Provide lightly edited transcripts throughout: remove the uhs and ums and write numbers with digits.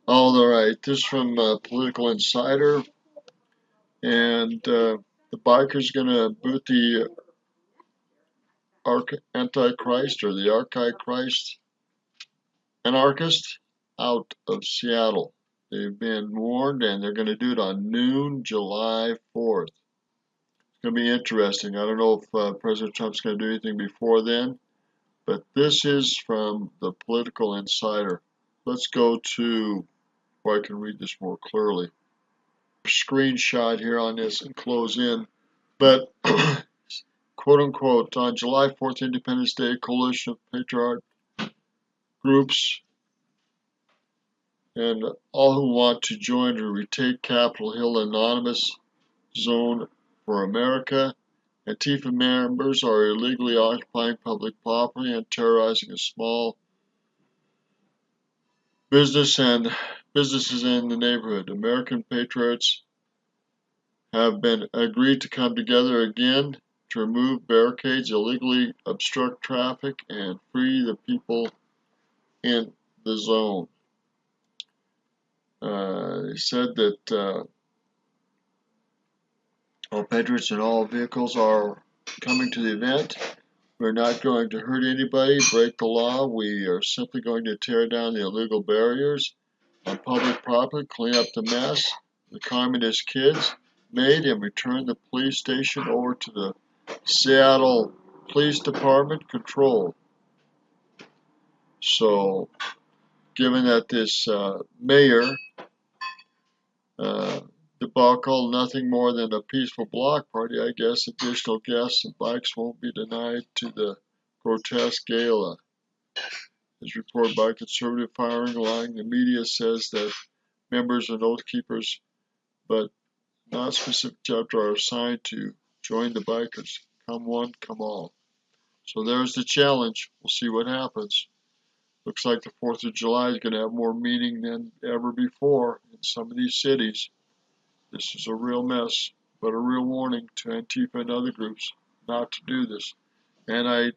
All right, this is from Political Insider, and the biker's going to boot the Antichrist or the Archichrist anarchist out of Seattle. They've been warned, and they're going to do it on noon, July 4th. It's going to be interesting. I don't know if President Trump's going to do anything before then, but this is from the Political Insider. Let's go to where I can read this more clearly. Screenshot here on this and close in. But quote unquote, on July 4th, Independence Day, coalition of patriot groups and all who want to join to retake Capitol Hill Anonymous Zone for America. Antifa members are illegally occupying public property and terrorizing a small business and businesses in the neighborhood. American patriots have been agreed to come together again to remove barricades, illegally obstruct traffic, and free the people in the zone. They said that all patriots and all vehicles are coming to the event. We're not going to hurt anybody, break the law. We are simply going to tear down the illegal barriers on public property, clean up the mess the communist kids made, and return the police station over to the Seattle Police Department control. So, given that this mayor debacle, nothing more than a peaceful block party, I guess additional guests and bikes won't be denied to the grotesque gala. As reported by conservative firing line, the media says that members and oath keepers, but not specific chapter, are assigned to join the bikers. Come one, come all. So there's the challenge. We'll see what happens. Looks like the 4th of July is going to have more meaning than ever before in some of these cities. This is a real mess, but a real warning to Antifa and other groups not to do this. And I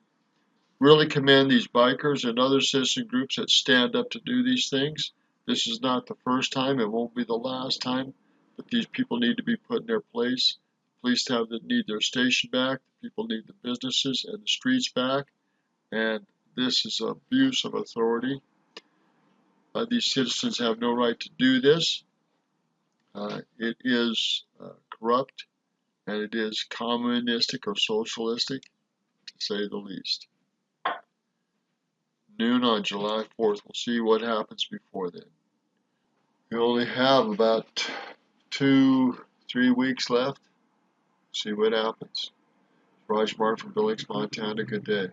really commend these bikers and other citizen groups that stand up to do these things. This is not the first time. It won't be the last time. But these people need to be put in their place. Police need their station back. People need the businesses and the streets back. And this is abuse of authority. These citizens have no right to do this. It is corrupt, and it is communistic or socialistic, to say the least. Noon on July 4th. We'll see what happens before then. We only have about 2-3 weeks left. See what happens. Raj Martin from Billings, Montana. Good day.